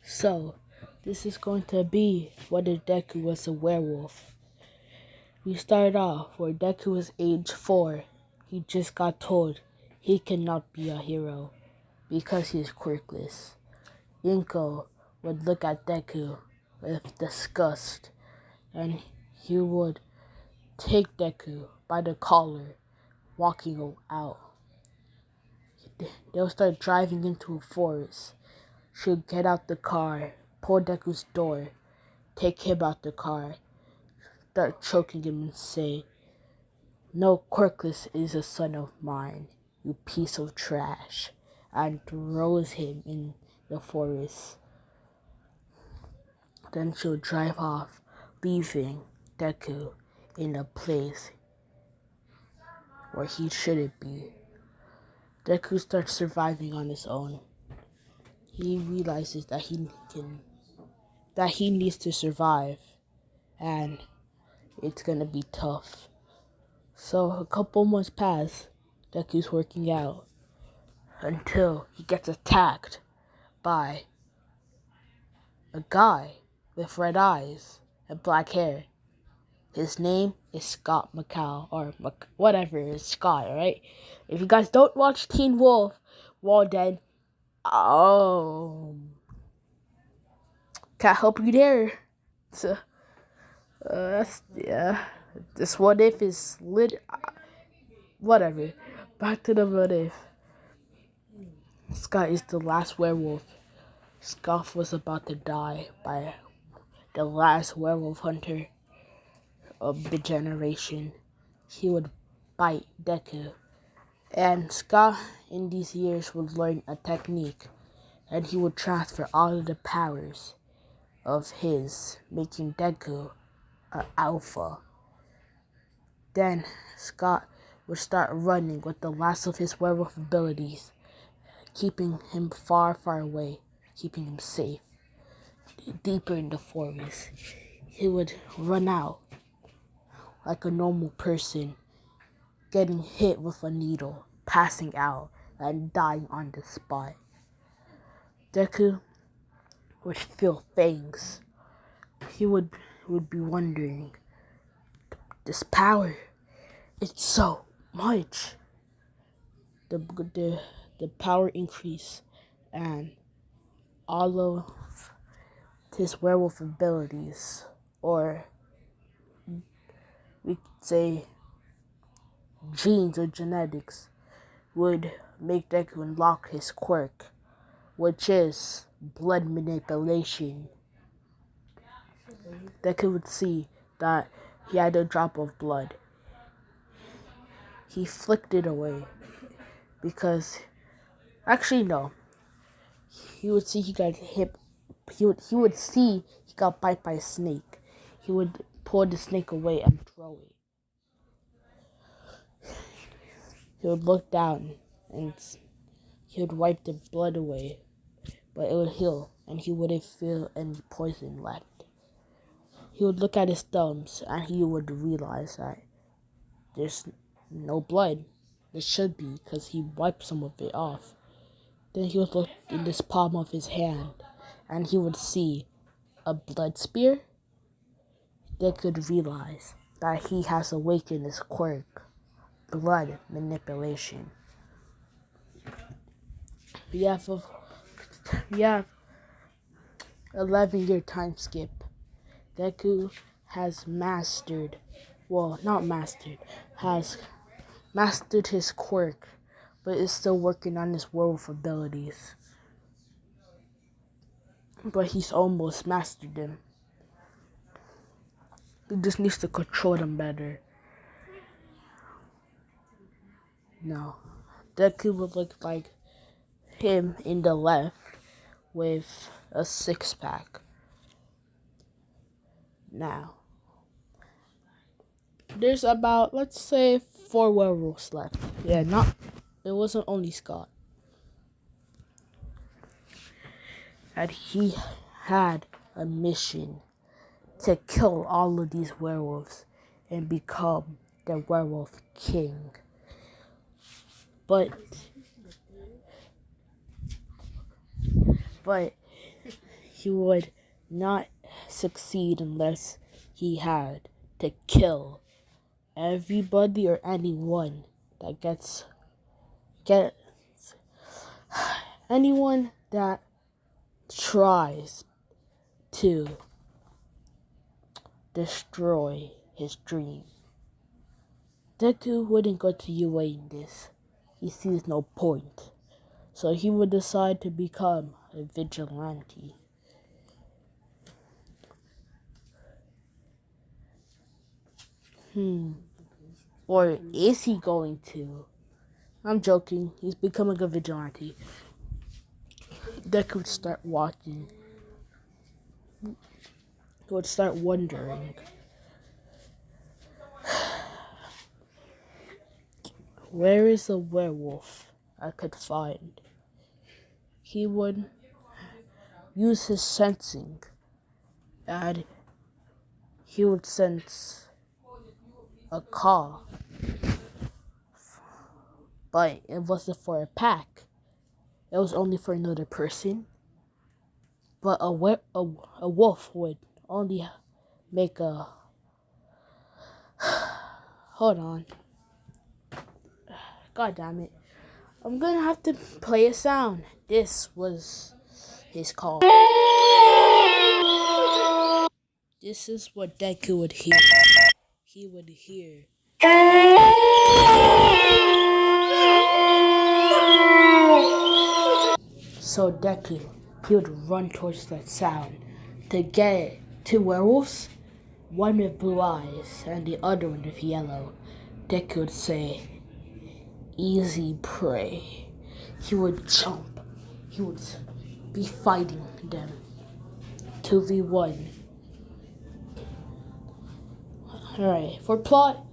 So, this is going to be whether Deku was a werewolf. We start off where Deku was age 4. He just got told he cannot be a hero because he's quirkless. Yinko would look at Deku with disgust, and he would take Deku by the collar, walking out. They'll start driving into a forest. She'll get out the car, pull Deku's door, take him out the car, start choking him and say, "No, Quirkless is a son of mine, you piece of trash," and throws him in the forest. Then she'll drive off, leaving Deku in a place where he shouldn't be. Deku starts surviving on his own. He realizes that he needs to survive, and it's gonna be tough. So a couple months pass. Deku's working out until he gets attacked by a guy with red eyes and black hair. His name is Scott McCall, or whatever is Scott, alright? If you guys don't watch Teen Wolf, well then, can't help you there. So, yeah. This what if is whatever. Back to the what if. Scott is the last werewolf. Scott was about to die by the last werewolf hunter of the generation. He would bite Deku. And Scott in these years would learn a technique, and he would transfer all of the powers of his, making Deku an alpha. Then Scott would start running with the last of his werewolf abilities, keeping him far, far away, keeping him safe. Deeper in the forest, he would run out like a normal person, getting hit with a needle, passing out, and dying on the spot. Deku would feel fangs. He would be wondering, this power, it's so much. The power increase, and all of his werewolf abilities, or we could say genes or genetics, would make Deku unlock his quirk, which is blood manipulation. Deku would see that he had a drop of blood. He flicked it away because, actually no, he would see he got hit. He would see he got bit by a snake. He would pull the snake away and throw it. He would look down and he would wipe the blood away, but it would heal and he wouldn't feel any poison left. He would look at his thumbs and he would realize that there's no blood. There should be, because he wiped some of it off. Then he would look in this palm of his hand and he would see a blood spear. They could realize that he has awakened his quirk, blood manipulation. We have 11-year time skip. Deku has has mastered his quirk, but is still working on his werewolf abilities. But he's almost mastered them. He just needs to control them better. No. Deku would look like him in the left with a 6-pack. Now, there's about, let's say, 4 werewolves left. It wasn't only Scott. And he had a mission to kill all of these werewolves and become the werewolf king. But he would not succeed unless he had to kill everybody or anyone that get anyone that tries to destroy his dream. Deku wouldn't go to UA in this. He sees no point. So he would decide to become a vigilante. Or is he going to? I'm joking. He's becoming a vigilante. Deku would start watching. He would start wondering, where is a werewolf I could find? He would use his sensing, and he would sense a call. But it wasn't for a pack. It was only for another person. But a wolf would only make a... Hold on. God damn it. I'm gonna have to play a sound. This was his call. This is what Deku would hear. He would hear. So Deku, he would run towards that sound to get two werewolves, one with blue eyes and the other one with yellow. Deku would say, easy prey. He would jump. He would be fighting them. 2v1. Alright, for plot,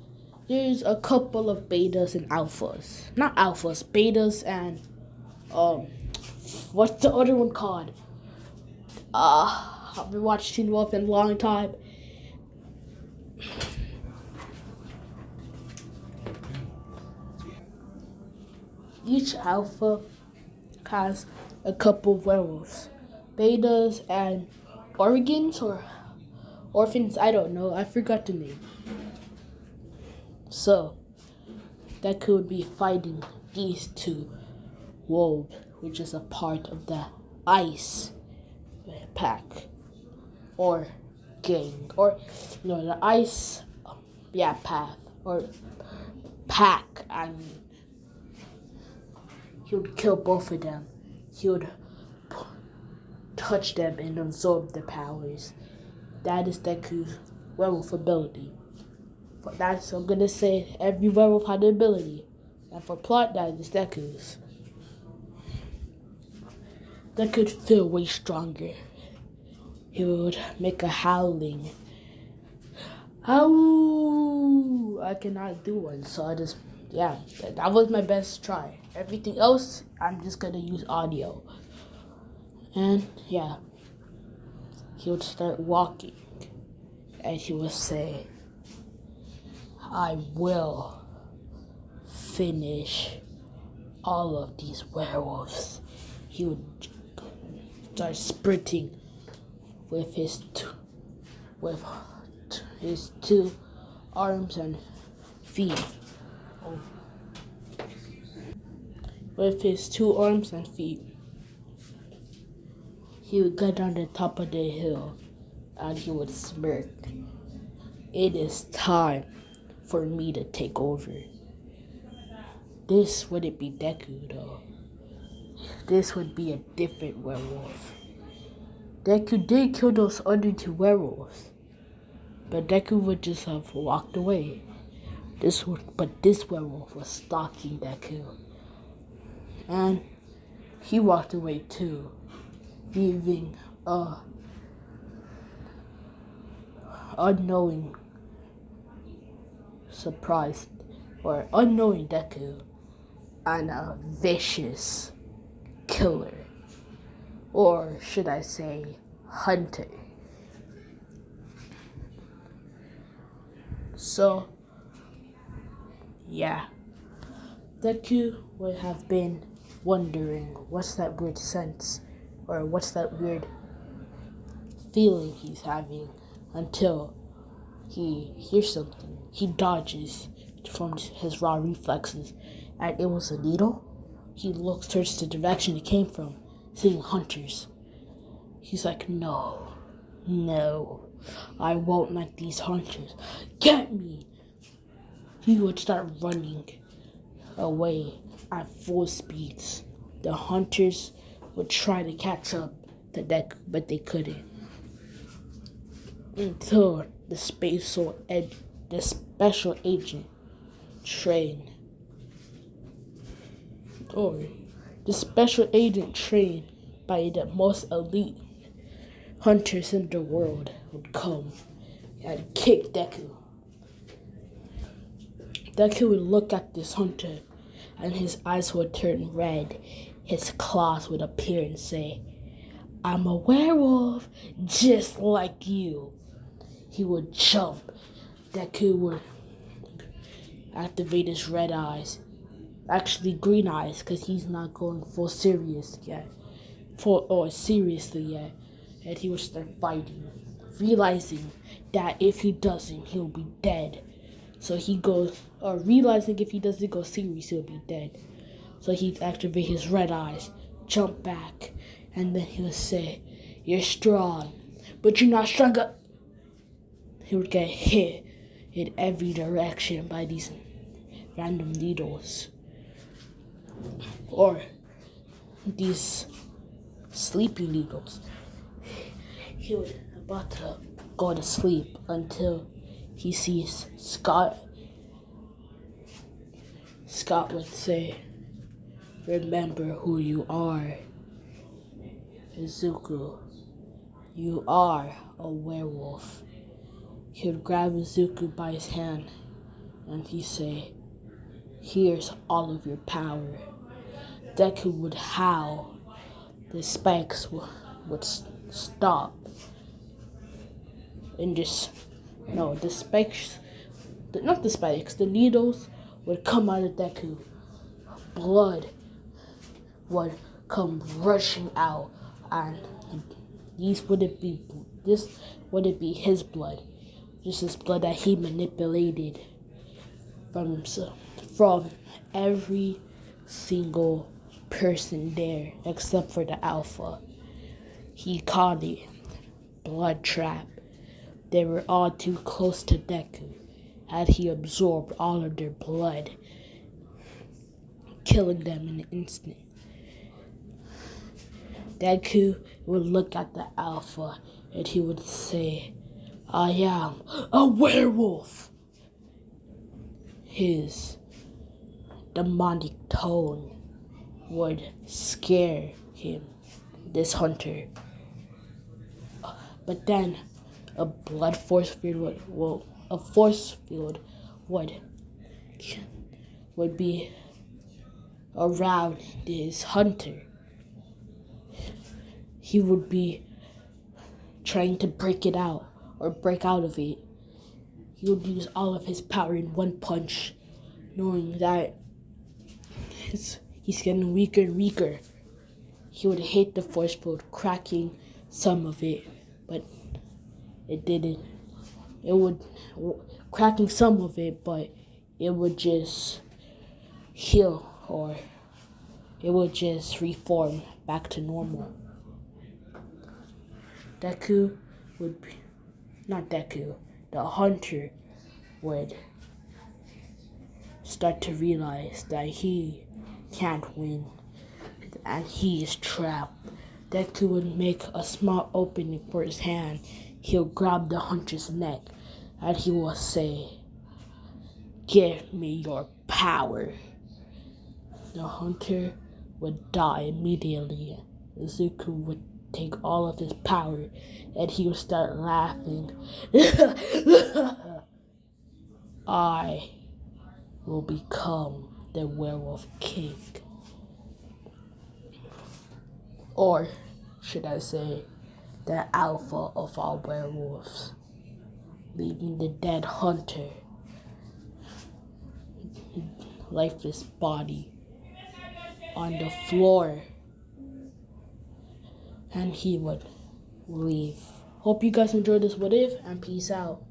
there's a couple of betas and alphas. Not alphas, betas and what's the other one called? I've been watching Teen Wolf in a long time. Each alpha has a couple of werewolves. Betas and organs or orphans, I don't know. I forgot the name. So, Deku would be fighting these two wolves, which is a part of the ice pack or gang, or no, the ice path or pack. I mean, he would kill both of them. He would touch them and absorb their powers. That is Deku's werewolf ability. For that's, I'm gonna say, every werewolf had the ability. And for plot, that is Deku's. That could feel way stronger. He would make a howling. Ow! I cannot do one, so I just, that was my best try. Everything else, I'm just gonna use audio. And he would start walking, and he would say, I will finish all of these werewolves. He would start sprinting with his two arms and feet. With his 2 arms and feet, he would get on the top of the hill and he would smirk. It is time for me to take over. This wouldn't be Deku though. This would be a different werewolf. Deku did kill those other 2 werewolves, but Deku would just have walked away. But this werewolf was stalking Deku, and he walked away too, leaving a unknowing surprised or unknowing Deku and a vicious killer, or should I say hunter. So Deku would have been wondering, what's that weird sense, or what's that weird feeling he's having until he hears something. He dodges from his raw reflexes, and it was a needle. He looks towards the direction it came from, seeing hunters. He's like, no, I won't let these hunters get me. He would start running away at full speeds. The hunters would try to catch up to Deku, but they couldn't. Until the special agent trained, by the most elite hunters in the world would come and kick Deku. Deku would look at this hunter and his eyes would turn red. His claws would appear and say, I'm a werewolf just like you. He would jump. Deku would activate his red eyes. Actually green eyes, because he's not going seriously yet. And he would start fighting, realizing that if he doesn't, he'll be dead. So he goes, realizing if he doesn't go serious, he'll be dead. So he'd activate his red eyes, jump back, and then he'll say, you're strong, but you're not strong up. He would get hit in every direction by these random needles. Or these sleepy needles. He was about to go to sleep until he sees Scott. Scott would say, remember who you are. Izuku, you are a werewolf. He would grab Izuku by his hand and he'd say, here's all of your power. Deku would howl. The spikes would stop. And the needles would come out of Deku. Blood would come rushing out, and this wouldn't be his blood. This is blood that he manipulated from every single person there except for the alpha. He called it blood trap. They were all too close to Deku, and he absorbed all of their blood, killing them in an instant. Deku would look at the alpha and he would say, I am a werewolf. His demonic tone would scare him, this hunter. But then a force field would be around this hunter. He would be trying to break out of it. He would use all of his power in one punch, knowing that he's getting weaker and weaker. He would hit the force field, cracking some of it, but it didn't. Cracking some of it, but it would just heal, or it would just reform back to normal. The hunter would start to realize that he can't win and he is trapped. Deku would make a small opening for his hand. He'll grab the hunter's neck and he will say, give me your power. The hunter would die immediately. Izuku would take all of his power and he would start laughing. I will become the werewolf king. Or should I say, the alpha of all werewolves, leaving the dead hunter, lifeless body, on the floor, and he would leave Hope you guys enjoyed this what if, and peace out.